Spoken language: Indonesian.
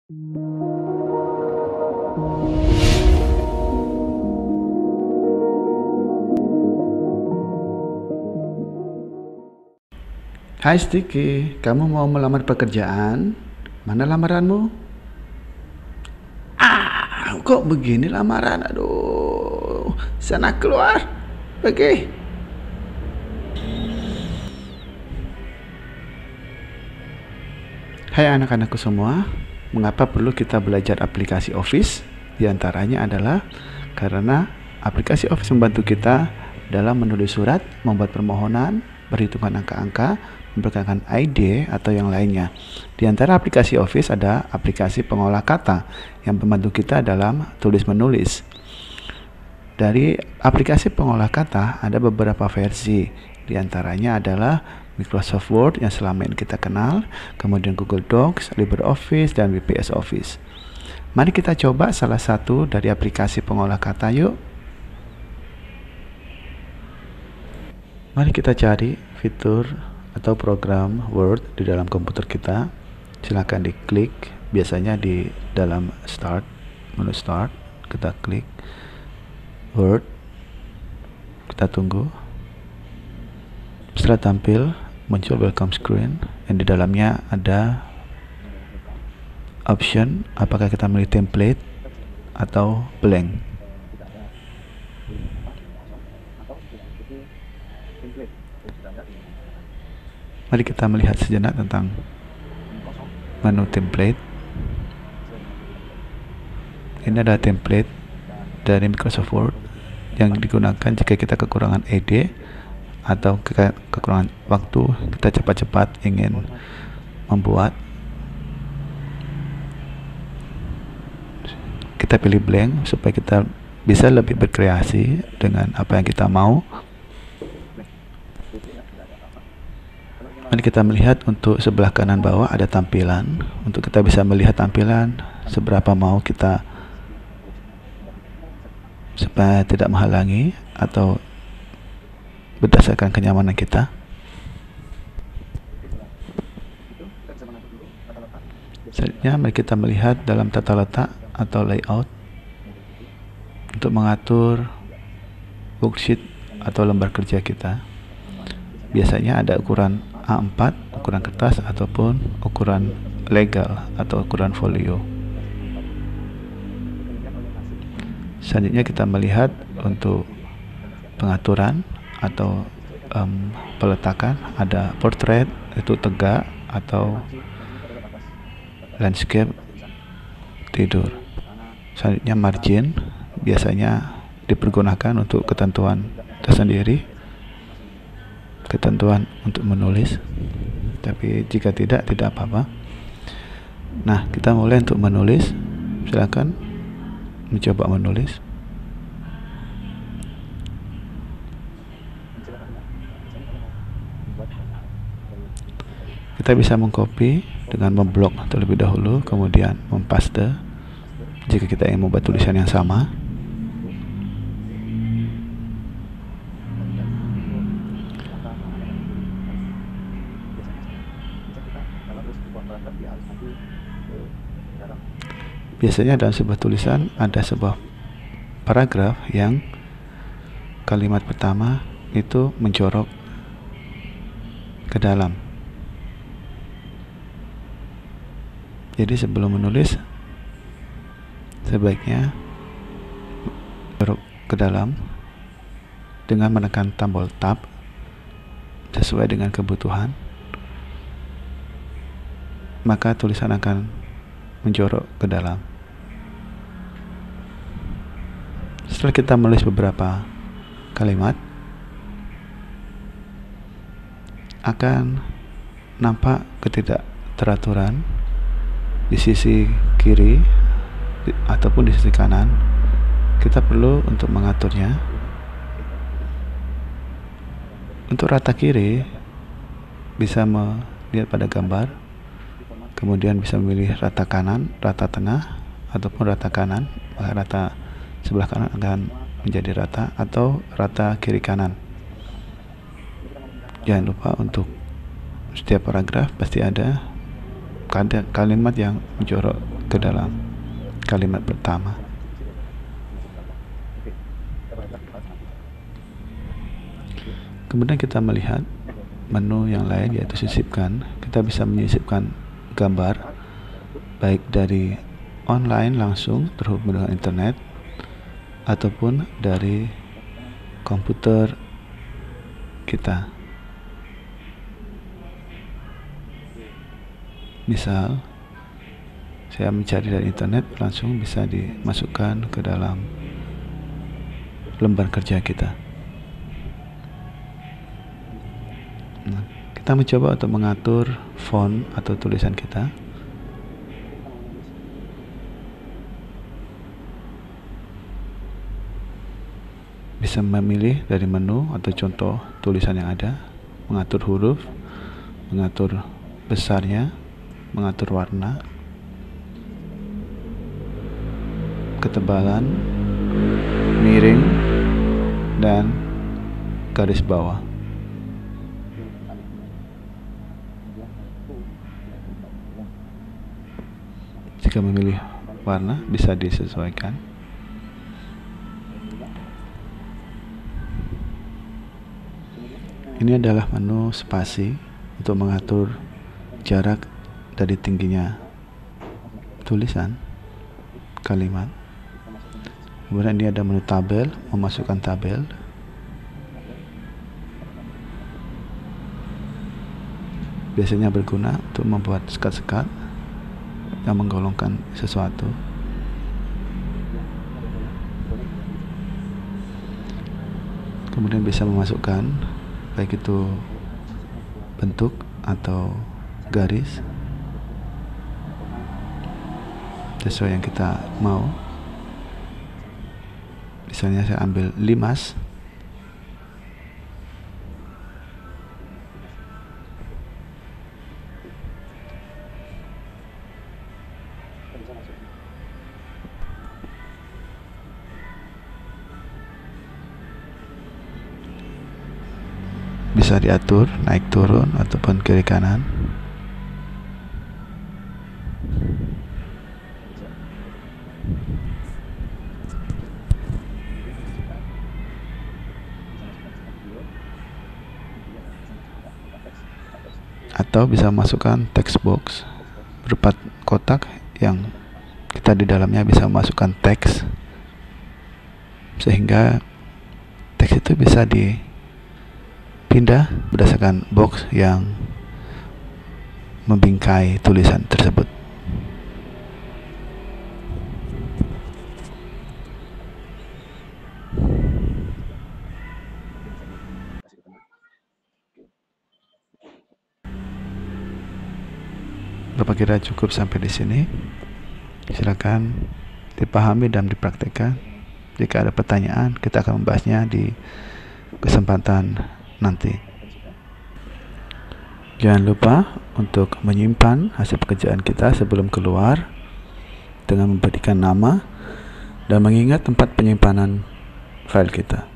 Hai Sticky, kamu mau melamar pekerjaan? Mana lamaranmu? Kok begini lamaran? Aduh, sana keluar, pergi. Hai anak-anakku semua, mengapa perlu kita belajar aplikasi Office? Di antaranya adalah karena aplikasi Office membantu kita dalam menulis surat, membuat permohonan, berhitungan angka-angka, memperkenalkan ide atau yang lainnya. Di antara aplikasi Office ada aplikasi pengolah kata yang membantu kita dalam tulis menulis. Dari aplikasi pengolah kata ada beberapa versi. Di antaranya adalah Microsoft Word yang selama ini kita kenal, kemudian Google Docs, LibreOffice, dan WPS Office. Mari kita coba salah satu dari aplikasi pengolah kata yuk. Mari kita cari fitur atau program Word di dalam komputer kita. Silakan diklik, biasanya di dalam Start, menu Start, kita klik Word, kita tunggu. Setelah tampil, muncul welcome screen yang di dalamnya ada option apakah kita milih template atau blank. Mari kita melihat sejenak tentang menu template. Ini adalah template dari Microsoft Word yang digunakan jika kita kekurangan ide atau kekurangan waktu, kita cepat-cepat ingin membuat. Kita pilih blank supaya kita bisa lebih berkreasi dengan apa yang kita mau. Mari kita melihat untuk sebelah kanan bawah ada tampilan. Untuk kita bisa melihat tampilan seberapa mau kita supaya tidak menghalangi atau berdasarkan kenyamanan kita. Selanjutnya mari kita melihat dalam tata letak atau layout untuk mengatur worksheet atau lembar kerja kita. Biasanya ada ukuran A4, ukuran kertas, ataupun ukuran legal atau ukuran folio. Selanjutnya kita melihat untuk pengaturan atau peletakan, ada portrait itu tegak atau landscape tidur. Selanjutnya margin biasanya dipergunakan untuk ketentuan tersendiri, ketentuan untuk menulis, tapi jika tidak apa-apa. Nah, kita mulai untuk menulis. Silakan mencoba menulis. Kita bisa mengcopy dengan memblok terlebih dahulu, kemudian mempaste jika kita ingin membuat tulisan yang sama. Biasanya dalam sebuah tulisan ada sebuah paragraf yang kalimat pertama itu menjorok ke dalam. Jadi sebelum menulis sebaiknya menjorok ke dalam dengan menekan tombol tab sesuai dengan kebutuhan, maka tulisan akan menjorok ke dalam. Setelah kita menulis beberapa kalimat, akan nampak ketidakteraturan di sisi kiri ataupun di sisi kanan. Kita perlu untuk mengaturnya. Untuk rata kiri bisa melihat pada gambar, kemudian bisa memilih rata kanan, rata tengah, ataupun rata kanan. Maka rata sebelah kanan akan menjadi rata atau rata kiri kanan. Jangan lupa untuk setiap paragraf pasti ada kalimat yang menjorok ke dalam kalimat pertama. Kemudian kita melihat menu yang lain, yaitu sisipkan. Kita bisa menyisipkan gambar baik dari online langsung terhubung dengan internet ataupun dari komputer kita. Misal saya mencari dari internet, langsung bisa dimasukkan ke dalam lembar kerja kita. Nah, kita mencoba untuk mengatur font atau tulisan kita. Bisa memilih dari menu atau contoh tulisan yang ada, mengatur huruf, mengatur besarnya, mengatur warna, ketebalan, miring, dan garis bawah. Jika memilih warna, bisa disesuaikan. Ini adalah menu spasi untuk mengatur jarak dari tingginya tulisan kalimat. Kemudian ini ada menu tabel, memasukkan tabel. Biasanya berguna untuk membuat sekat-sekat yang menggolongkan sesuatu. Kemudian bisa memasukkan baik itu bentuk atau garis sesuai yang kita mau. Misalnya saya ambil limas, bisa diatur naik turun ataupun kiri kanan. Atau bisa masukkan text box berupa kotak yang kita di dalamnya bisa memasukkan teks, sehingga teks itu bisa dipindah berdasarkan box yang membingkai tulisan tersebut. Bapak kira cukup sampai di sini. Silakan dipahami dan dipraktekkan. Jika ada pertanyaan, kita akan membahasnya di kesempatan nanti. Jangan lupa untuk menyimpan hasil pekerjaan kita sebelum keluar dengan memberikan nama dan mengingat tempat penyimpanan file kita.